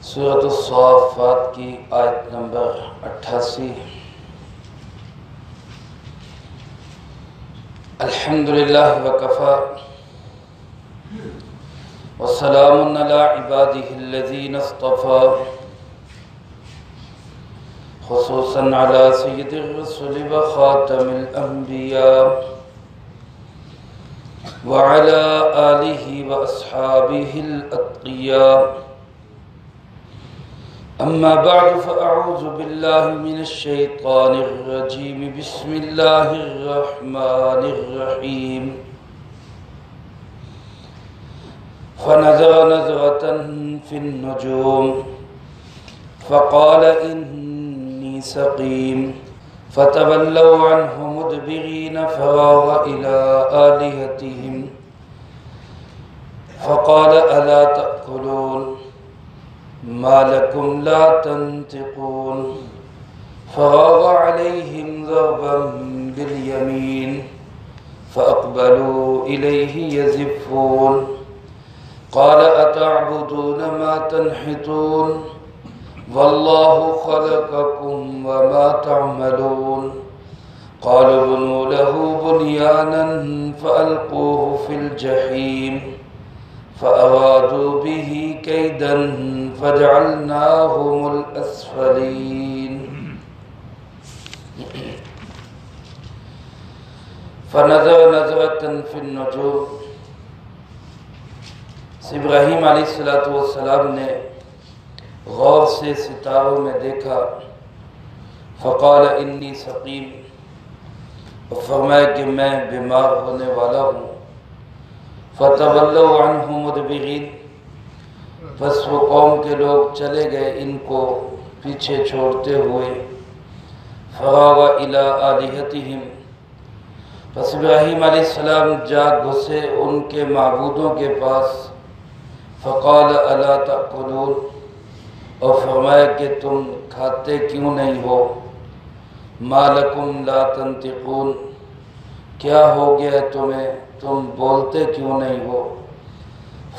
سورۃ الصافات کی آیت نمبر 88۔ الحمدللہ وکفی وسلام علی عبادہ الذین اصطفی، خصوصاً علی سید الرسل وخاتم الانبیاء وعلی آلہ واصحابہ الاتقیاء۔ اما بعد فاعوذ باللہ من الشیطان الرجیم، بسم اللہ الرحمن الرحیم۔ فنظر نظرة في النجوم فقال إني سقيم، فتولوا عنه مدبرين، فراغ إلى آلهتهم فقال ألا تأكلون ما لكم لا تنطقون، فراغ عليهم ضربا باليمين فأقبلوا إليه يزفون، قال أتعبدون ما تنحتون والله خلقكم وما تعملون، قالوا ابنوا له بنيانا فألقوه في الجحيم فأرادوا به كيدا فجعلناهم الأسفلين۔ فنظر نظرة في النجوم، ابراہیم علیہ السلام نے غور سے ستاروں میں دیکھا، فقال انی سقیم، اور فرمایا کہ میں بیمار ہونے والا ہوں۔ فتولوا عنہ مدبرین، بس وہ قوم کے لوگ چلے گئے ان کو پیچھے چھوڑتے ہوئے۔ فراغ الی آلہتہم، پس ابراہیم علیہ السلام جا گھسے ان کے معبودوں کے پاس۔ فقال الا تأکلون، اور فرمایا کہ تم کھاتے کیوں نہیں ہو؟ ما لکم لا تنطقون، کیا ہو گیا تمہیں، تم بولتے کیوں نہیں ہو؟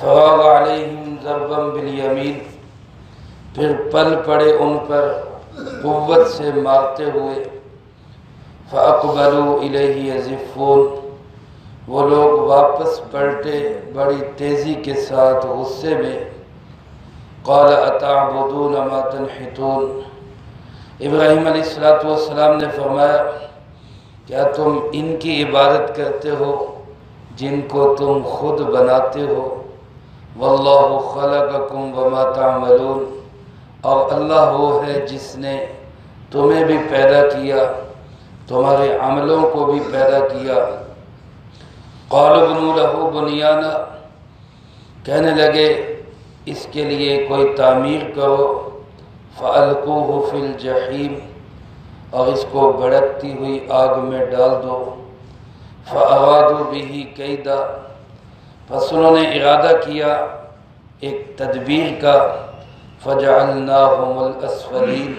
فراغ علیہم ضربا بالیمین، پھر پل پڑے ان پر قوت سے مارتے ہوئے۔ فاقبلوا الیہ یزفون، وہ لوگ واپس پلٹے بڑی تیزی کے ساتھ غصے میں۔ قال اتعبدون ما تنحتون، ابراہیم علیہ السلام نے فرمایا کیا تم ان کی عبادت کرتے ہو جن کو تم خود بناتے ہو؟ واللہ خلقکم وما تعملون، اور اللہ وہ ہے جس نے تمہیں بھی پیدا کیا، تمہارے عملوں کو بھی پیدا کیا۔ قالوا ابنوا له بنیانا، کہنے لگے اس کے لیے کوئی تعمیر کرو۔ فَأَلْقُوهُ فِي الْجَحِيمِ، اور اس کو بھڑکتی ہوئی آگ میں ڈال دو۔ فَأَرَادُوا بِهِ كَيْدًا، پس انہوں نے ارادہ کیا ایک تدبیر کا۔ فَجَعَلْنَاهُمُ الْأَسْفَلِينَ،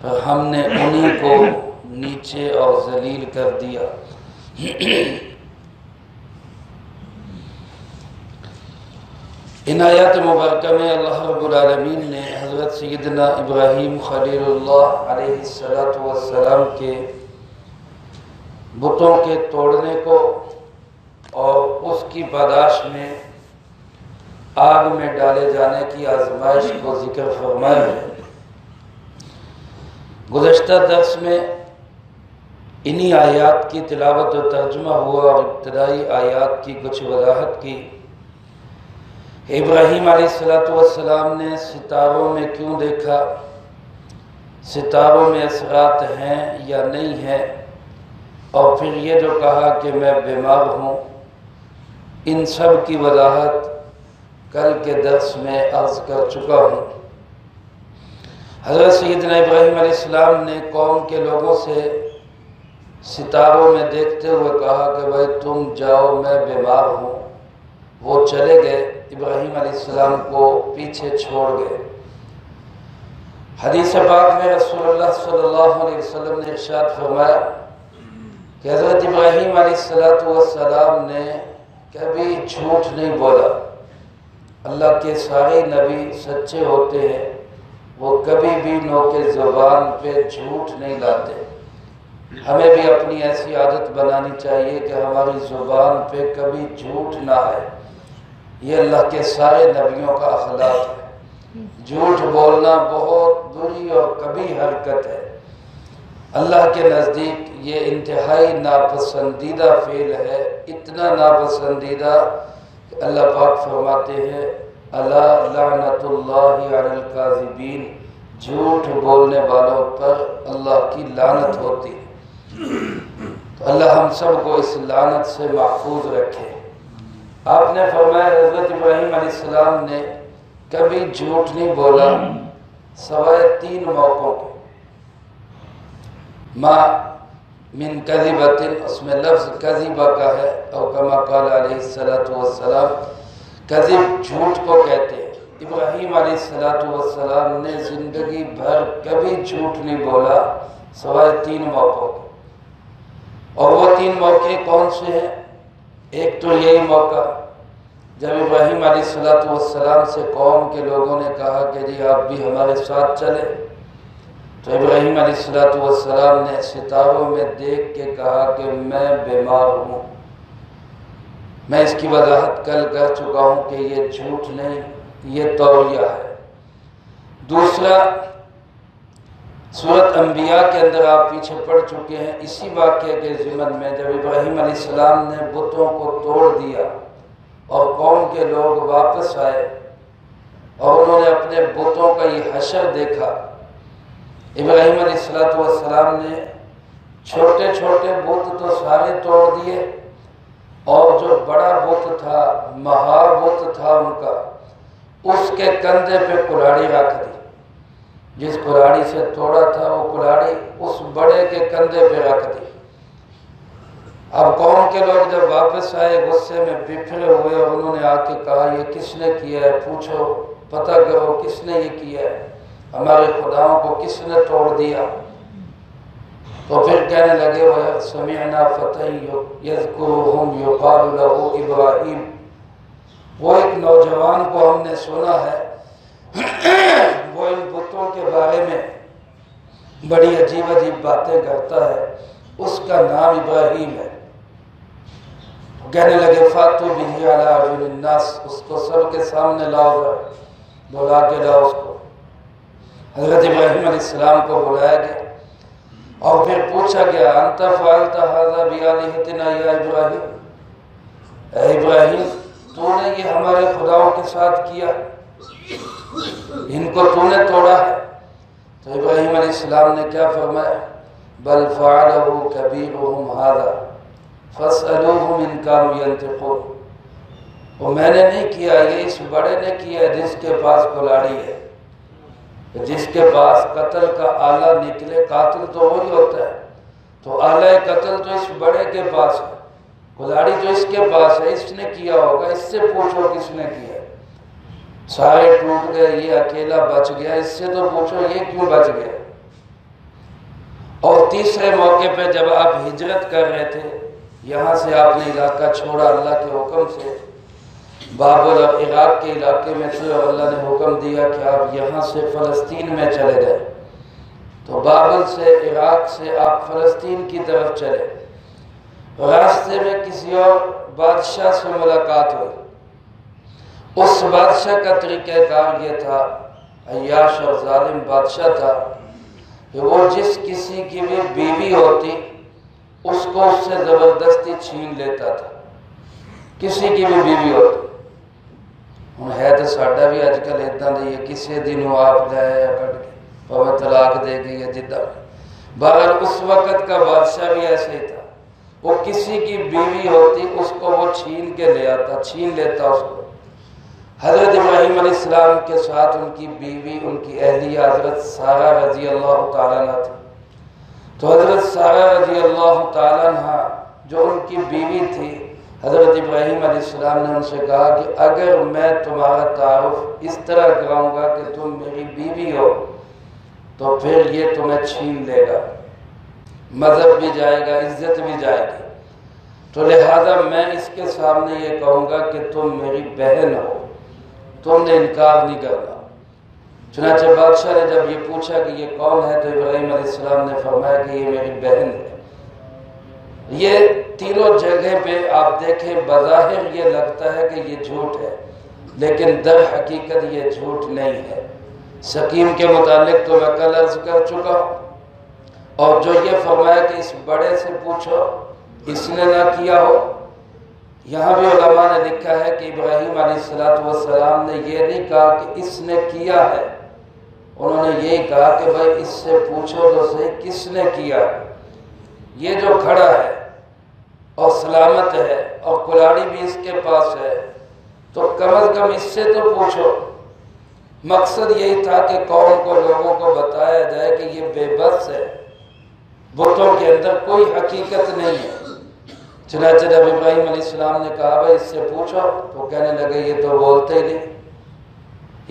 پر ہم نے انہی کو نیچے اور ذلیل کر دیا۔ ان آیات مبارکہ میں اللہ رب العالمین نے حضرت سیدنا ابراہیم خلیل اللہ علیہ السلام کے بتوں کے توڑنے کو اور اس کی پاداش میں آگ میں ڈالے جانے کی آزمائش کو ذکر فرمایا ہے۔ گزشتہ درس میں انہی آیات کی تلاوت و ترجمہ ہوا اور ابتدائی آیات کی کچھ وضاحت کی۔ ابراہیم علیہ السلام نے ستاروں میں کیوں دیکھا، ستاروں میں اثرات ہیں یا نہیں ہیں، اور پھر یہ جو کہا کہ میں بیمار ہوں، ان سب کی وضاحت کل کے درس میں عرض کر چکا ہوں۔ حضرت سیدنا ابراہیم علیہ السلام نے قوم کے لوگوں سے ستاروں میں دیکھتے ہوئے کہا کہ بھائی تم جاؤ، میں بیمار ہوں۔ وہ چلے گئے، ابراہیم علیہ السلام کو پیچھے چھوڑ گئے۔ حدیث پاک میں رسول اللہ صلی اللہ علیہ وسلم نے ارشاد فرمایا کہ حضرت ابراہیم علیہ السلام نے کبھی جھوٹ نہیں بولا، اللہ کے سارے نبی سچے ہوتے ہیں، وہ کبھی بھی نوک زبان پہ جھوٹ نہیں لاتے۔ ہمیں بھی اپنی ایسی عادت بنانی چاہیے کہ ہماری زبان پہ کبھی جھوٹ نہ آئے۔ یہ اللہ کے سارے نبیوں کا اخلاق ہے۔ جھوٹ بولنا بہت بری اور کبھی حرکت ہے۔ اللہ کے نزدیک یہ انتہائی ناپسندیدہ فعل ہے، اتنا ناپسندیدہ کہ اللہ پاک فرماتے ہیں الا لعنت اللہ علی الکاذبین، جھوٹ بولنے والوں پر اللہ کی لعنت ہوتی ہے۔ تو اللہ ہم سب کو اس لعنت سے محفوظ رکھے۔ آپ نے فرمایا حضرت ابراہیم علیہ السلام نے کبھی جھوٹ نہیں بولا سوائے 3 موقعوں کے۔ ما من کذبۃ، اس میں لفظ کذبہ کا ہے، اور کما قال علیہ السلام، کذب جھوٹ کو کہتے ہیں۔ ابراہیم علیہ السلام نے زندگی بھر کبھی جھوٹ نہیں بولا سوائے 3 موقعوں کے۔ اور وہ 3 موقع کون سے ہیں؟ ایک تو یہی موقع جب ابراہیم علیہ السلام سے قوم کے لوگوں نے کہا کہ جی آپ بھی ہمارے ساتھ چلیں، تو ابراہیم علیہ السلام نے ستاروں میں دیکھ کے کہا کہ میں بیمار ہوں۔ میں اس کی وضاحت کل کر چکا ہوں کہ یہ جھوٹ نہیں، یہ توریہ ہے۔ دوسرا، سورۃ انبیاء کے اندر آپ پیچھے پڑھ چکے ہیں، اسی واقعے کے ضمن میں جب ابراہیم علیہ السلام نے بتوں کو توڑ دیا اور قوم کے لوگ واپس آئے اور انہوں نے اپنے بتوں کا یہ حشر دیکھا، ابراہیم علیہ السلام نے چھوٹے چھوٹے بت تو سارے توڑ دیے، اور جو بڑا بت تھا، مہار بت تھا ان کا، اس کے کندھے پہ کلاڑی رکھ دی۔ جس کلاڑی سے توڑا تھا وہ کلاڑی اس بڑے کے کندھے پہ رکھ دی۔ اب قوم کے لوگ جب واپس آئے غصے میں بکھرے ہوئے، اور انہوں نے آ کے کہا یہ کس نے کیا ہے، پوچھو، پتہ کرو کس نے یہ کیا ہے، ہمارے خداؤں کو کس نے توڑ دیا۔ تو پھر کہنے لگے وہ سمعنا فتى یذکرہم یقال لہ ابراہیم، وہ ایک نوجوان کو ہم نے سنا ہے، وہ ان بتوں کے بارے میں بڑی عجیب عجیب باتیں کرتا ہے، اس کا نام ابراہیم ہے۔ کہنے لگے فاتو بہ علی اعین الناس، اس کو سب کے سامنے لاؤ، بلا کے لاؤ اس کو۔ حضرت ابراہیم علیہ السلام کو بلایا گیا اور پھر پوچھا گیا انت فعلت ھذا بآلہتنا یا ابراہیم، اے ابراہیم تو نے یہ ہمارے خداؤں کے ساتھ کیا، ان کو تو نے توڑا ہے؟ تو ابراہیم علیہ السلام نے کیا فرمایا؟ بل فعلہ کبیرہم ھذا فاسألوہم ان کانوا ینطقون، وہ میں نے نہیں کیا، یہ اس بڑے نے کیا جس کے پاس کلاڑی ہے۔ جس کے پاس قتل کا آلہ نکلے، قاتل تو وہی ہوتا ہے، تو آلہ قتل تو اس بڑے کے پاس ہے، کلاڑی تو اس کے پاس ہے، اس نے کیا ہوگا، اس سے پوچھو کس نے کیا ہے۔ سارے ٹوٹ گئے، یہ اکیلا بچ گیا، اس سے تو پوچھو یہ کیوں بچ گیا۔ اور تیسرے موقع پہ جب آپ ہجرت کر رہے تھے، یہاں سے آپ نے علاقہ چھوڑا اللہ کے حکم سے، بابل اور عراق کے علاقے میں تھے، اور اللہ نے حکم دیا کہ آپ یہاں سے فلسطین میں چلے گئے، تو بابل سے عراق سے آپ فلسطین کی طرف چلے۔ راستے میں کسی اور بادشاہ سے ملاقات ہوئی، اس بادشاہ کا طریقہ کار یہ تھا، عیاش اور ظالم بادشاہ تھا، کہ وہ جس کسی کی بھی بیوی ہوتی اس کو اس سے زبردستی چھین لیتا تھا، کسی کی بھی بیوی ہوتی۔ ہوں ہے تو ساڈا بھی اج کل اداں دی ہے، کسی دن آپ لے کٹ کے پاویں طلاق دے گئی ہے جدہ۔ بہرحال اس وقت کا بادشاہ بھی ایسے ہی تھا، وہ کسی کی بیوی ہوتی اس کو وہ چھین کے لے آتا، چھین لیتا اس کو۔ حضرت ابراہیم علیہ السلام کے ساتھ ان کی بیوی، ان کی اہلیہ حضرت سارہ رضی اللہ تعالیٰ عنہ تھی، تو حضرت سارہ رضی اللہ تعالیٰ عنہ جو ان کی بیوی تھی، حضرت ابراہیم علیہ السلام نے ان سے کہا کہ اگر میں تمہارا تعارف اس طرح کراؤں گا کہ تم میری بیوی ہو تو پھر یہ تمہیں چھین لے گا، مذہب بھی جائے گا، عزت بھی جائے گی، تو لہذا میں اس کے سامنے یہ کہوں گا کہ تم میری بہن ہو، تم نے انکار نہیں کرنا۔ چنانچہ بادشاہ نے جب یہ پوچھا کہ یہ کون ہے تو ابراہیم علیہ السلام نے فرمایا کہ یہ میری بہن ہے۔ یہ تینوں جگہ پہ آپ دیکھیں بظاہر یہ لگتا ہے کہ یہ جھوٹ ہے، لیکن در حقیقت یہ جھوٹ نہیں ہے۔ سکیم کے متعلق تو میں کل عرض کر چکا ہوں، اور جو یہ فرمایا کہ اس بڑے سے پوچھو اس نے نہ کیا ہو، یہاں بھی علماء نے لکھا ہے کہ ابراہیم علیہ السلام نے یہ نہیں کہا کہ اس نے کیا ہے، انہوں نے یہی کہا کہ بھائی اس سے پوچھو تو صحیح کس نے کیا ہے۔ یہ جو کھڑا ہے اور سلامت ہے اور کلاڑی بھی اس کے پاس ہے تو کم از کم اس سے تو پوچھو۔ مقصد یہی تھا کہ قوم کو، لوگوں کو بتایا جائے کہ یہ بے بس ہے، بتوں کے اندر کوئی حقیقت نہیں ہے۔ چنانچہ جب ابراہیم علیہ السلام نے کہا بھائی اس سے پوچھو تو کہنے لگے یہ تو بولتے ہی نہیں،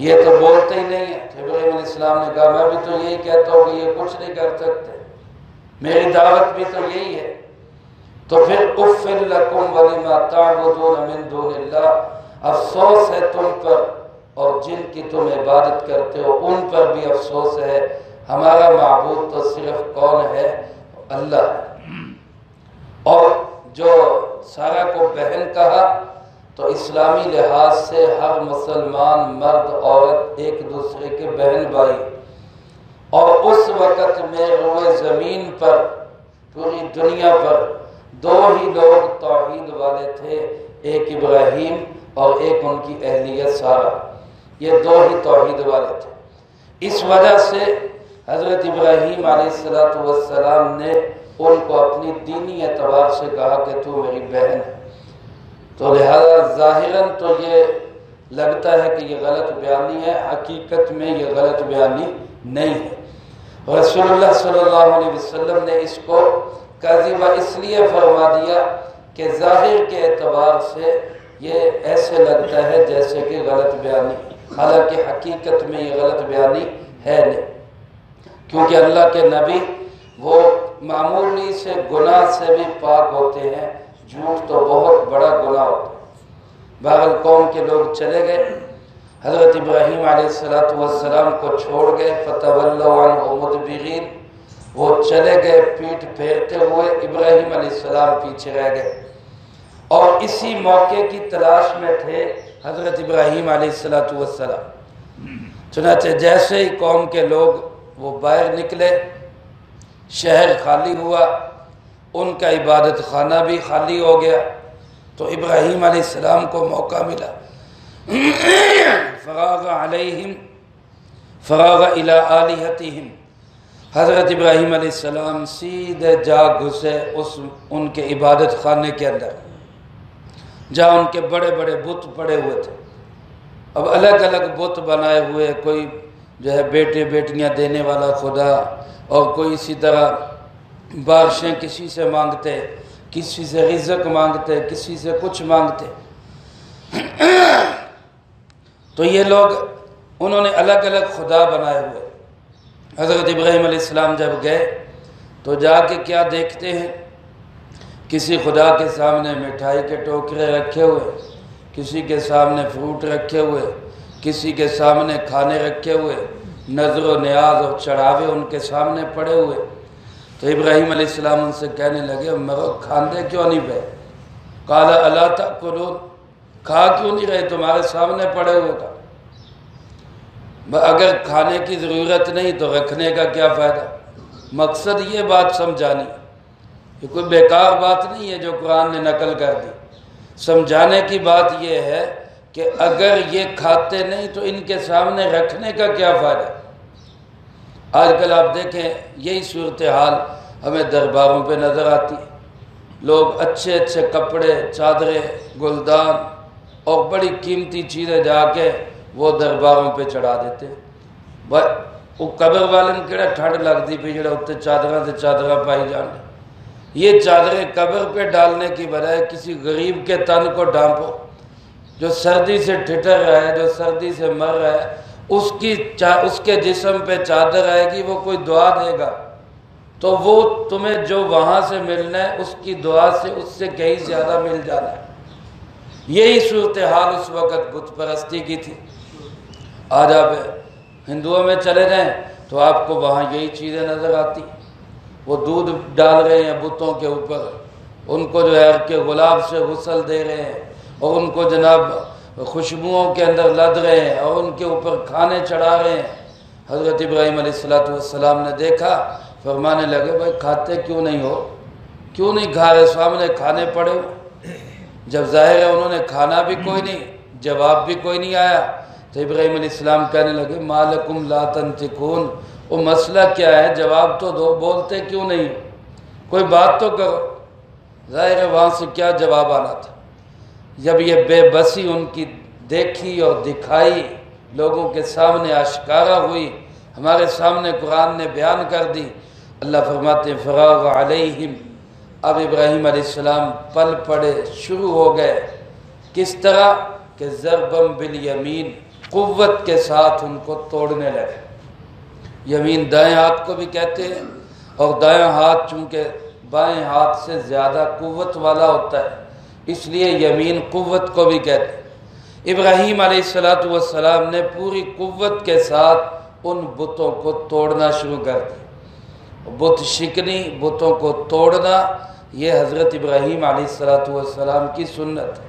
یہ تو بولتے ہی نہیں ہے۔ ابراہیم علیہ السلام نے کہا میں بھی تو یہی کہتا ہوں کہ یہ کچھ نہیں کر سکتے، میری دعوت بھی تو یہی ہے۔ تو پھر اف لکم ولما تعبدون من دون اللہ، افسوس ہے تم پر اور جن کی تم عبادت کرتے ہو ان پر بھی افسوس ہے، ہمارا معبود تو صرف کون ہے؟ اللہ ہے۔ اور جو سارا کو بہن کہا تو اسلامی لحاظ سے ہر مسلمان مرد عورت ایک دوسرے کے بہن بھائی، اور اس وقت میں روئے زمین پر پوری دنیا پر دو ہی لوگ توحید والے تھے، ایک ابراہیم اور ایک ان کی اہلیہ سارہ، یہ دو ہی توحید والے تھے۔ اس وجہ سے حضرت ابراہیم علیہ السلام نے ان کو اپنی دینی اعتبار سے کہا کہ تو میری بہن ہے۔ تو لہذا ظاہراً تو یہ لگتا ہے کہ یہ غلط بیانی ہے، حقیقت میں یہ غلط بیانی نہیں ہے۔ رسول اللہ صلی اللہ علیہ وسلم نے اس کو کاذبہ اس لیے فرما دیا کہ ظاہر کے اعتبار سے یہ ایسے لگتا ہے جیسے کہ غلط بیانی، حالانکہ حقیقت میں یہ غلط بیانی ہے نہیں، کیونکہ اللہ کے نبی وہ معمولی سے گناہ سے بھی پاک ہوتے ہیں، جھوٹ تو بہت بڑا گناہ ہوتا ہے۔ بہرحال قوم کے لوگ چلے گئے، حضرت ابراہیم علیہ السلام کو چھوڑ گئے، فَتَوَلَّوْا عَنْهُ مُدْبِرِينَ، وہ چلے گئے پیٹھ پھیرتے ہوئے، ابراہیم علیہ السلام پیچھے رہ گئے۔ اور اسی موقع کی تلاش میں تھے حضرت ابراہیم علیہ السلام۔ چنانچہ جیسے ہی قوم کے لوگ وہ باہر نکلے، شہر خالی ہوا، ان کا عبادت خانہ بھی خالی ہو گیا، تو ابراہیم علیہ السلام کو موقع ملا، فراغ علیہم فراغ الی آلہتہم، حضرت ابراہیم علیہ السلام سیدھے جا گھسے ان کے عبادت خانے کے اندر، جہاں ان کے بڑے بڑے بت پڑے ہوئے تھے۔ اب الگ الگ بت بنائے ہوئے، کوئی جو ہے بیٹے بیٹیاں دینے والا خدا، اور کوئی اسی طرح بارشیں کسی سے مانگتے، کسی سے رزق مانگتے، کسی سے کچھ مانگتے۔ تو یہ لوگ انہوں نے الگ الگ خدا بنائے ہوئے۔ حضرت ابراہیم علیہ السلام جب گئے تو جا کے کیا دیکھتے ہیں، کسی خدا کے سامنے مٹھائی کے ٹوکرے رکھے ہوئے، کسی کے سامنے فروٹ رکھے ہوئے، کسی کے سامنے کھانے رکھے ہوئے، نظر و نیاز اور چڑھاوے ان کے سامنے پڑے ہوئے۔ تو ابراہیم علیہ السلام ان سے کہنے لگے مرو کھاندے کیوں نہیں پہ؟ قال الا تاکلون، کھا کیوں نہیں رہے، تمہارے سامنے پڑے ہوئے کا۔ اگر کھانے کی ضرورت نہیں تو رکھنے کا کیا فائدہ؟ مقصد یہ بات سمجھانی، یہ کوئی بیکار بات نہیں ہے جو قرآن نے نقل کر دی۔ سمجھانے کی بات یہ ہے کہ اگر یہ کھاتے نہیں تو ان کے سامنے رکھنے کا کیا فائدہ؟ آج کل آپ دیکھیں یہی صورتحال ہمیں درباروں پہ نظر آتی، لوگ اچھے اچھے کپڑے، چادریں، گلدان اور بڑی قیمتی چیزیں جا کے وہ درباروں پہ چڑھا دیتے۔ وہ قبر والن کیڑا ٹھنڈ لگتی پی جڑا اتنے چادراں سے چادراں پائی جانے، یہ چادریں قبر پہ ڈالنے کی بجائے کسی غریب کے تن کو ڈھانپو جو سردی سے ٹھٹر رہا ہے، جو سردی سے مر رہا ہے، اس کے جسم پہ چادر آئے گی، وہ کوئی دعا دے گا تو وہ تمہیں جو وہاں سے ملنا ہے اس کی دعا سے اس سے کہیں زیادہ مل جانا ہے۔ یہی صورتحال اس وقت بت پرستی کی تھی۔ آج آپ ہندوؤں میں چلے جائیں تو آپ کو وہاں یہی چیزیں نظر آتی، وہ دودھ ڈال رہے ہیں بتوں کے اوپر، ان کو جو ہے کہ گلاب سے غسل دے رہے ہیں، اور ان کو جناب خوشبوؤں کے اندر لد رہے ہیں، اور ان کے اوپر کھانے چڑھا رہے ہیں۔ حضرت ابراہیم علیہ السلام نے دیکھا، فرمانے لگے بھائی کھاتے کیوں نہیں ہو، کیوں نہیں کھا رہے، سامنے کھانے پڑے ہو۔ جب ظاہر ہے انہوں نے کھانا بھی کوئی نہیں، جواب بھی کوئی نہیں آیا، تو ابراہیم علیہ السلام کہنے لگے ما لکم لا تنطقون، وہ مسئلہ کیا ہے، جواب تو دو، بولتے کیوں نہیں، کوئی بات تو کرو۔ ظاہر ہے وہاں سے کیا جواب آنا تھا۔ جب یہ بے بسی ان کی دیکھی اور دکھائی، لوگوں کے سامنے آشکارا ہوئی، ہمارے سامنے قرآن نے بیان کر دی، اللہ فرماتے ہیں فراغ علیہم، اب ابراہیم علیہ السلام پل پڑے، شروع ہو گئے، کس طرح کہ ضربم بالیمین، قوت کے ساتھ ان کو توڑنے لگے۔ یمین دائیں ہاتھ کو بھی کہتے ہیں، اور دائیں ہاتھ چونکہ بائیں ہاتھ سے زیادہ قوت والا ہوتا ہے، اس لیے یمین قوت کو بھی کہتے ہیں۔ ابراہیم علیہ السلام نے پوری قوت کے ساتھ ان بتوں کو توڑنا شروع کر دیا۔ بت شکنی، بتوں کو توڑنا، یہ حضرت ابراہیم علیہ السلام کی سنت ہے،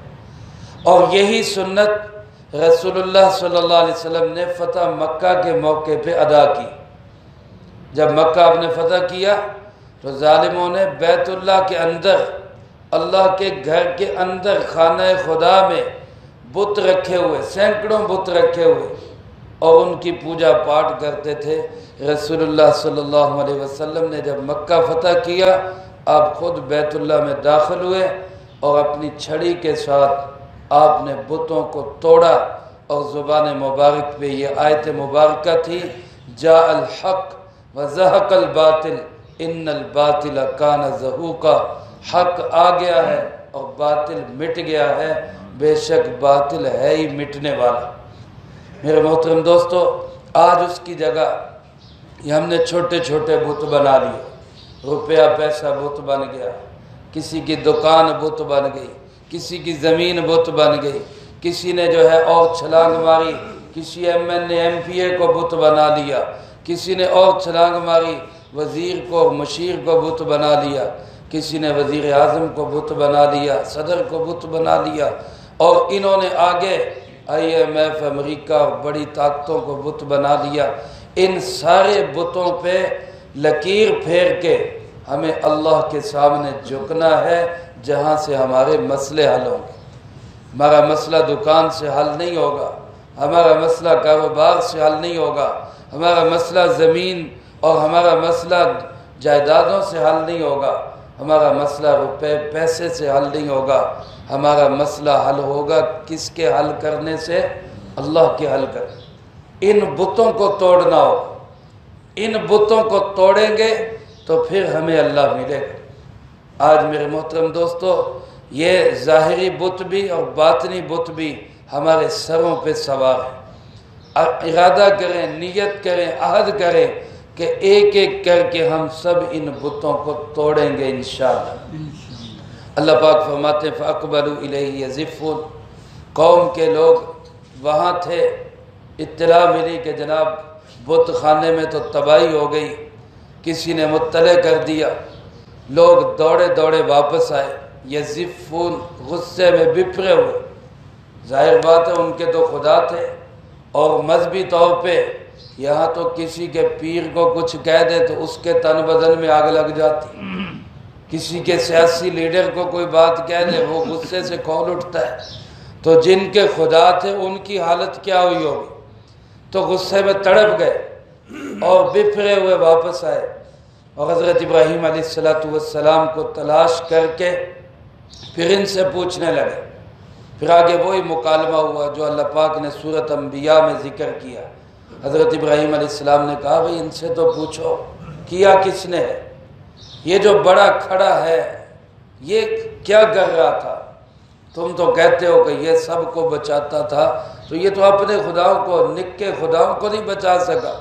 اور یہی سنت رسول اللہ صلی اللہ علیہ وسلم نے فتح مکہ کے موقع پہ ادا کی۔ جب مکہ آپ نے فتح کیا تو ظالموں نے بیت اللہ کے اندر، اللہ کے گھر کے اندر خانہ خدا میں بت رکھے ہوئے، سینکڑوں بت رکھے ہوئے، اور ان کی پوجا پاٹ کرتے تھے۔ رسول اللہ صلی اللہ علیہ وسلم نے جب مکہ فتح کیا، آپ خود بیت اللہ میں داخل ہوئے، اور اپنی چھڑی کے ساتھ آپ نے بتوں کو توڑا، اور زبان مبارک پہ یہ آیت مبارکہ تھی جاء الحق وزہق الباطل ان الباطل کان زہوقا، حق آ گیا ہے اور باطل مٹ گیا ہے، بے شک باطل ہے ہی مٹنے والا۔ میرے محترم دوستو، آج اس کی جگہ یہ ہم نے چھوٹے چھوٹے بت بنا لیے، روپیہ پیسہ بت بن گیا، کسی کی دکان بت بن گئی، کسی کی زمین بت بن گئی، کسی نے جو ہے اور چھلانگ ماری، کسی M N A M P A کو بت بنا لیا، کسی نے اور چھلانگ ماری، وزیر کو مشیر کو بت بنا لیا، کسی نے وزیر اعظم کو بت بنا لیا، صدر کو بت بنا لیا، اور انہوں نے آگے IMF امریکہ اور بڑی طاقتوں کو بت بنا لیا۔ ان سارے بتوں پہ لکیر پھیر کے ہمیں اللہ کے سامنے جھکنا ہے، جہاں سے ہمارے مسئلے حل ہوں گے۔ ہمارا مسئلہ دکان سے حل نہیں ہوگا، ہمارا مسئلہ کاروبار سے حل نہیں ہوگا، ہمارا مسئلہ زمین اور ہمارا مسئلہ جائیدادوں سے حل نہیں ہوگا، ہمارا مسئلہ روپے پیسے سے حل نہیں ہوگا، ہمارا مسئلہ حل ہوگا کس کے حل کرنے سے؟ اللہ کے حل کرنے۔ ان بتوں کو توڑنا ہوگا، ان بتوں کو توڑیں گے تو پھر ہمیں اللہ ملے گا۔ آج میرے محترم دوستو، یہ ظاہری بت بھی اور باطنی بت بھی ہمارے سروں پہ سوار ہیں۔ ارادہ کریں، نیت کریں، عہد کریں کہ ایک ایک کر کے ہم سب ان بتوں کو توڑیں گے انشاءاللہ۔ اللہ پاک فرماتے ہیں فَأَقْبَلُوا إِلَيْهِ يَزِفُّونَ، قوم کے لوگ وہاں تھے، اطلاع ملی کہ جناب بت خانے میں تو تباہی ہو گئی، کسی نے مطلع کر دیا، لوگ دوڑے دوڑے واپس آئے، یزفون، غصے میں بپھرے ہوئے۔ ظاہر بات ہے ان کے تو خدا تھے، اور مذہبی طور پہ یہاں تو کسی کے پیر کو کچھ کہہ دے تو اس کے تن بدن میں آگ لگ جاتی، کسی کے سیاسی لیڈر کو کوئی بات کہہ دے وہ غصے سے کھول اٹھتا ہے، تو جن کے خدا تھے ان کی حالت کیا ہوئی ہوگی؟ تو غصے میں تڑپ گئے اور بپھرے ہوئے واپس آئے، اور حضرت ابراہیم علیہ السلام کو تلاش کر کے پھر ان سے پوچھنے لگے۔ پھر آگے وہی مکالمہ ہوا جو اللہ پاک نے سورۃ انبیاء میں ذکر کیا۔ حضرت ابراہیم علیہ السلام نے کہا بھئی ان سے تو پوچھو کیا کس نے ہے، یہ جو بڑا کھڑا ہے یہ کیا کر رہا تھا؟ تم تو کہتے ہو کہ یہ سب کو بچاتا تھا، تو یہ تو اپنے خداؤں کو، نکے خداؤں کو نہیں بچا سکا،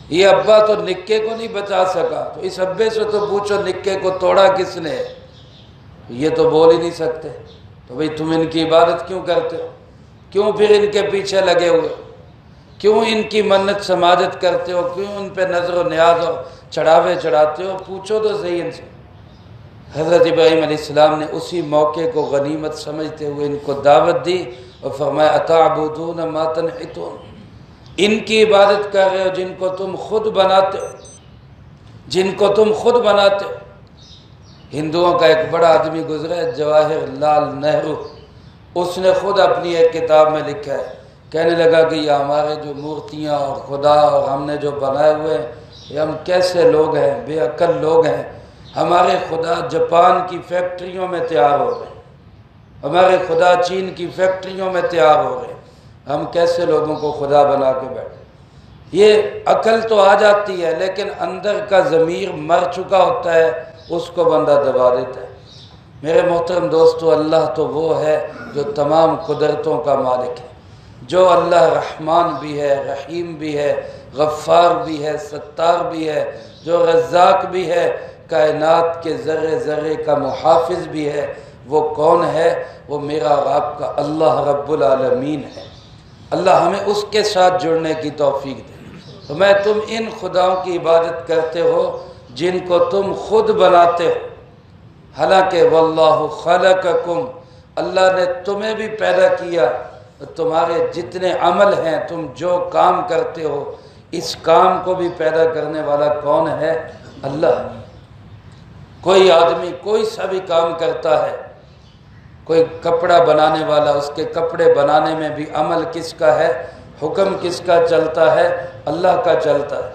یہ ابا تو نکے کو نہیں بچا سکا، تو اس ابے سے تو پوچھو نکے کو توڑا کس نے؟ یہ تو بول ہی نہیں سکتے، تو بھئی تم ان کی عبادت کیوں کرتے ہو؟ کیوں پھر ان کے پیچھے لگے ہوئے؟ کیوں ان کی منت سماجت کرتے ہو؟ کیوں ان پہ نظر و نیاز اور چڑھاوے چڑھاتے ہو؟ پوچھو تو صحیح ان سے۔ حضرت ابراہیم علیہ السلام نے اسی موقع کو غنیمت سمجھتے ہوئے ان کو دعوت دی اور فرمایا اتعبدون ما تنحتون، ان کی عبادت کر رہے ہو جن کو تم خود بناتے ہو، جن کو تم خود بناتے ہو۔ ہندوؤں کا ایک بڑا آدمی گزرا ہے جواہر لال نہرو، اس نے خود اپنی ایک کتاب میں لکھا ہے، کہنے لگا کہ یہ ہمارے جو مورتیاں اور خدا اور ہم نے جو بنائے ہوئے ہیں، یہ ہم کیسے لوگ ہیں، بے عقل لوگ ہیں۔ ہمارے خدا جاپان کی فیکٹریوں میں تیار ہو رہے ہیں، ہمارے خدا چین کی فیکٹریوں میں تیار ہو رہے ہیں، ہم کیسے لوگوں کو خدا بنا کے بیٹھے۔ یہ عقل تو آ جاتی ہے لیکن اندر کا ضمیر مر چکا ہوتا ہے، اس کو بندہ دبا دیتا ہے۔ میرے محترم دوستو، اللہ تو وہ ہے جو تمام قدرتوں کا مالک ہے، جو اللہ رحمان بھی ہے، رحیم بھی ہے، غفار بھی ہے، ستار بھی ہے، جو رزاق بھی ہے، کائنات کے ذرے ذرے کا محافظ بھی ہے۔ وہ کون ہے؟ وہ میرا اور آپ کا اللہ رب العالمین ہے۔ اللہ ہمیں اس کے ساتھ جڑنے کی توفیق دے۔ تو میں تم ان خداؤں کی عبادت کرتے ہو جن کو تم خود بناتے ہو، حالانکہ واللہ خلقکم، اللہ نے تمہیں بھی پیدا کیا، تمہارے جتنے عمل ہیں، تم جو کام کرتے ہو، اس کام کو بھی پیدا کرنے والا کون ہے؟ اللہ۔ کوئی آدمی کوئی سا بھی کام کرتا ہے، کوئی کپڑا بنانے والا، اس کے کپڑے بنانے میں بھی عمل کس کا ہے؟ حکم کس کا چلتا ہے؟ اللہ کا چلتا ہے۔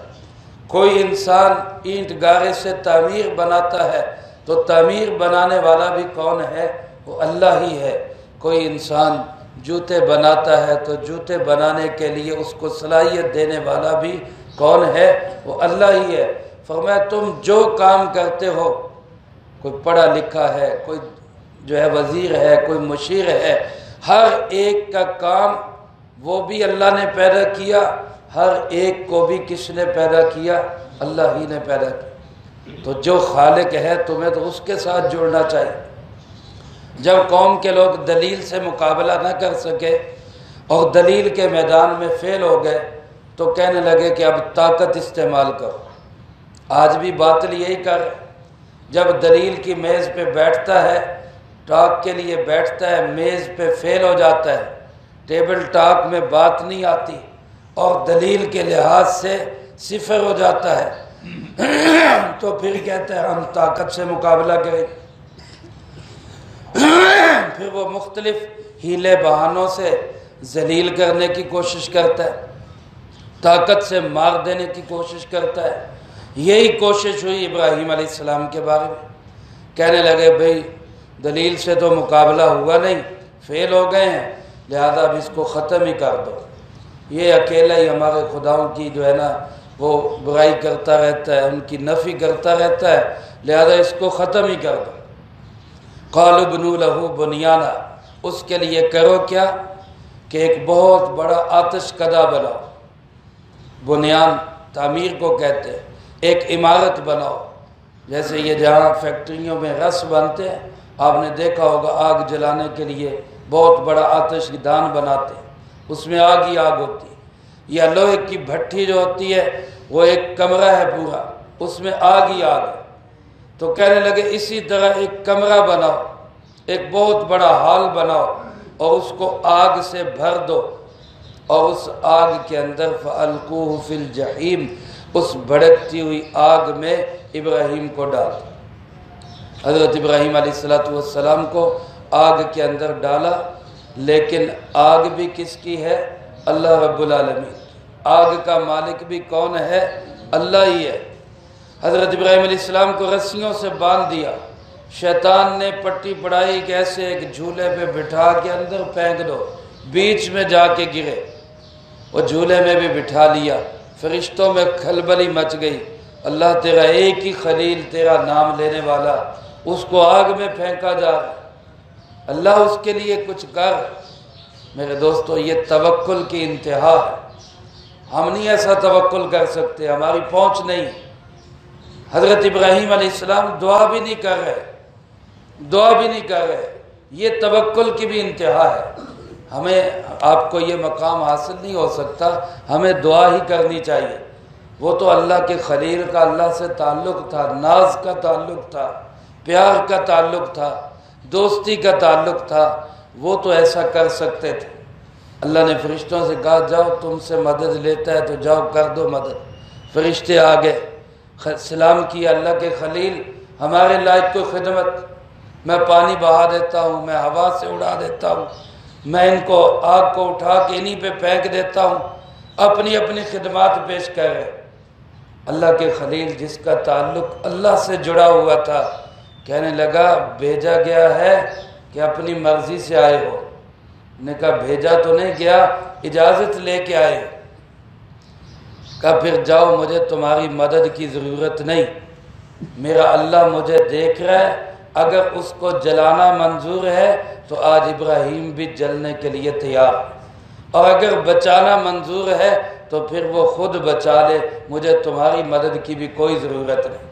کوئی انسان اینٹ گارے سے تعمیر بناتا ہے تو تعمیر بنانے والا بھی کون ہے؟ وہ اللہ ہی ہے۔ کوئی انسان جوتے بناتا ہے تو جوتے بنانے کے لیے اس کو صلاحیت دینے والا بھی کون ہے؟ وہ اللہ ہی ہے۔ فرمایا تم جو کام کرتے ہو، کوئی پڑھا لکھا ہے، کوئی جو ہے وزیر ہے، کوئی مشیر ہے، ہر ایک کا کام وہ بھی اللہ نے پیدا کیا، ہر ایک کو بھی کس نے پیدا کیا؟ اللہ ہی نے پیدا کیا۔ تو جو خالق ہے تمہیں تو اس کے ساتھ جڑنا چاہیے۔ جب قوم کے لوگ دلیل سے مقابلہ نہ کر سکے اور دلیل کے میدان میں فیل ہو گئے تو کہنے لگے کہ اب طاقت استعمال کرو۔ آج بھی باطل یہی کر رہے، جب دلیل کی میز پہ بیٹھتا ہے، ٹاک کے لیے بیٹھتا ہے، میز پہ فیل ہو جاتا ہے، ٹیبل ٹاک میں بات نہیں آتی اور دلیل کے لحاظ سے صفر ہو جاتا ہے، تو پھر کہتا ہے ہم طاقت سے مقابلہ کریں۔ پھر وہ مختلف ہیلے بہانوں سے ذلیل کرنے کی کوشش کرتا ہے، طاقت سے مار دینے کی کوشش کرتا ہے۔ یہی کوشش ہوئی ابراہیم علیہ السلام کے بارے میں۔ کہنے لگے بھئی دلیل سے تو مقابلہ ہوا نہیں، فیل ہو گئے ہیں، لہذا اب اس کو ختم ہی کر دو۔ یہ اکیلا ہی ہمارے خداؤں کی جو ہے نا وہ برائی کرتا رہتا ہے، ان کی نفی کرتا رہتا ہے، لہذا اس کو ختم ہی کر دو۔ قالوا بنوا لہ بنیانا، اس کے لیے کرو کیا کہ ایک بہت بڑا آتش کدہ بناؤ۔ بنیان تعمیر کو کہتے ہیں، ایک عمارت بناؤ۔ جیسے یہ جہاں فیکٹریوں میں رس بنتے ہیں، آپ نے دیکھا ہوگا آگ جلانے کے لیے بہت بڑا آتش دان بناتے ہیں، اس میں آگ ہی آگ ہوتی ہے۔ یا لوہے کی بھٹی جو ہوتی ہے وہ ایک کمرہ ہے پورا، اس میں آگ ہی آگ ہے۔ تو کہنے لگے اسی طرح ایک کمرہ بناؤ، ایک بہت بڑا ہال بناؤ اور اس کو آگ سے بھر دو، اور اس آگ کے اندر فَأَلْقُوهُ فِي الْجَحِيمِ، اس بھڑکتی ہوئی آگ میں ابراہیم کو ڈال دو۔ حضرت ابراہیم علیہ السلام کو آگ کے اندر ڈالا، لیکن آگ بھی کس کی ہے؟ اللہ رب العالمین۔ آگ کا مالک بھی کون ہے؟ اللہ ہی ہے۔ حضرت ابراہیم علیہ السلام کو رسیوں سے باندھ دیا، شیطان نے پٹی پڑھائی کہ ایسے ایک جھولے پہ بٹھا کے اندر پھینک دو، بیچ میں جا کے گرے۔ وہ جھولے میں بھی بٹھا لیا، فرشتوں میں کھلبلی مچ گئی، اللہ تیرا ایک ہی خلیل، تیرا نام لینے والا، اس کو آگ میں پھینکا جا رہا ہے۔ اللہ اس کے لیے کچھ کر۔ میرے دوستو یہ توکل کی انتہا ہے، ہم نہیں ایسا توکل کر سکتے، ہماری پہنچ نہیں۔ حضرت ابراہیم علیہ السلام دعا بھی نہیں کر رہے، دعا بھی نہیں کر رہے، یہ توکل کی بھی انتہا ہے۔ ہمیں آپ کو یہ مقام حاصل نہیں ہو سکتا، ہمیں دعا ہی کرنی چاہیے۔ وہ تو اللہ کے خلیل کا اللہ سے تعلق تھا، ناز کا تعلق تھا، پیار کا تعلق تھا، دوستی کا تعلق تھا، وہ تو ایسا کر سکتے تھے۔ اللہ نے فرشتوں سے کہا جاؤ تم سے مدد لیتا ہے تو جاؤ کر دو مدد۔ فرشتے آگے سلام کیا، اللہ کے خلیل ہمارے لائق کوئی خدمت، میں پانی بہا دیتا ہوں، میں ہوا سے اڑا دیتا ہوں، میں ان کو آگ کو اٹھا کے انہی پہ پھینک دیتا ہوں، اپنی اپنی خدمات پیش کر رہے۔ اللہ کے خلیل جس کا تعلق اللہ سے جڑا ہوا تھا کہنے لگا بھیجا گیا ہے کہ اپنی مرضی سے آئے ہو؟ نے کہا بھیجا تو نہیں گیا، اجازت لے کے آئے۔ کہا پھر جاؤ، مجھے تمہاری مدد کی ضرورت نہیں، میرا اللہ مجھے دیکھ رہا ہے، اگر اس کو جلانا منظور ہے تو آج ابراہیم بھی جلنے کے لیے تیار ہے، اور اگر بچانا منظور ہے تو پھر وہ خود بچا لے، مجھے تمہاری مدد کی بھی کوئی ضرورت نہیں۔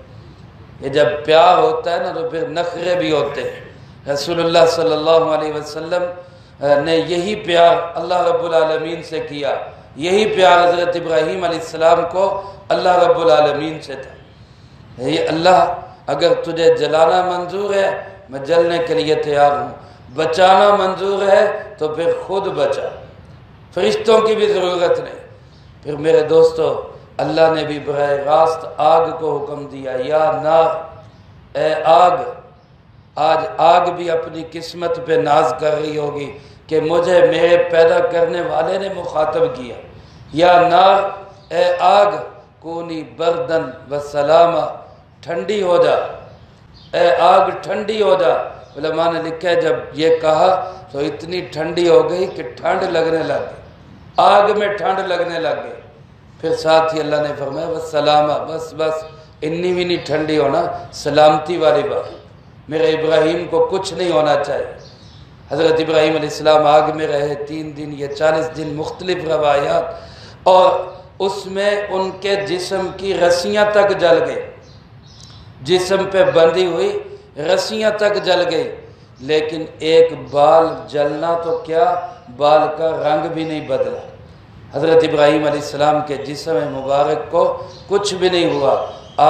یہ جب پیار ہوتا ہے نا تو پھر نخرے بھی ہوتے ہیں۔ رسول اللہ صلی اللہ علیہ وسلم نے یہی پیار اللہ رب العالمین سے کیا، یہی پیار حضرت ابراہیم علیہ السلام کو اللہ رب العالمین سے تھا۔ یہ اللہ اگر تجھے جلانا منظور ہے میں جلنے کے لیے تیار ہوں، بچانا منظور ہے تو پھر خود بچا، فرشتوں کی بھی ضرورت نہیں۔ پھر میرے دوستو اللہ نے بھی براہ راست آگ کو حکم دیا، یا نار، اے آگ۔ آج آگ بھی اپنی قسمت پہ ناز کر رہی ہوگی کہ مجھے میرے پیدا کرنے والے نے مخاطب کیا۔ یا نار، اے آگ، کونی بردن و سلامہ، ٹھنڈی ہو جا، اے آگ ٹھنڈی ہو جا۔ علماء نے لکھا ہے جب یہ کہا تو اتنی ٹھنڈی ہو گئی کہ ٹھنڈ لگنے لگ گئی، آگ میں ٹھنڈ لگنے لگ گئی۔ پھر ساتھ ہی اللہ نے فرمایا وسلامہ، بس اتنی بھی نہیں ٹھنڈی ہونا، سلامتی والی بات، میرے ابراہیم کو کچھ نہیں ہونا چاہیے۔ حضرت ابراہیم علیہ السلام آگ میں رہے 3 دن یا 40 دن، مختلف روایات، اور اس میں ان کے جسم کی رسیاں تک جل گئی، جسم پہ بندھی ہوئی رسیاں تک جل گئی، لیکن ایک بال جلنا تو کیا، بال کا رنگ بھی نہیں بدلا۔ حضرت ابراہیم علیہ السلام کے جسم مبارک کو کچھ بھی نہیں ہوا۔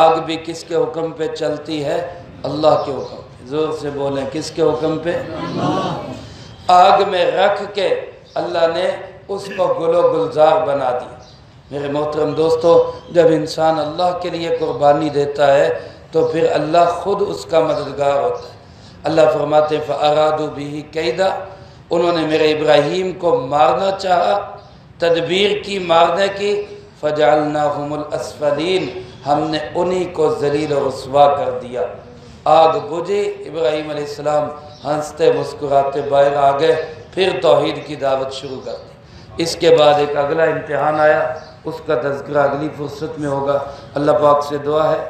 آگ بھی کس کے حکم پہ چلتی ہے؟ اللہ کے حکم پہ۔ زور سے بولیں، کس کے حکم پہ؟ آگ میں رکھ کے اللہ نے اس کو گل و گلزار بنا دیا۔ میرے محترم دوستو، جب انسان اللہ کے لیے قربانی دیتا ہے تو پھر اللہ خود اس کا مددگار ہوتا ہے۔ اللہ فرماتے ہیں فَأَرَادُوا بِهِ كَيْدًا، انہوں نے میرے ابراہیم کو مارنا چاہا، تدبیر کی مارنے کی، فَجَعَلْنَاهُمُ الْأَسْفَلِينَ، ہم نے انہی کو ذلیل و رسوا کر دیا۔ آگ بجھی، ابراہیم علیہ السلام ہنستے مسکراتے باہر آ گئے، پھر توحید کی دعوت شروع کر دی۔ اس کے بعد ایک اگلا امتحان آیا، اس کا تذکرہ اگلی فرصت میں ہوگا۔ اللہ پاک سے دعا ہے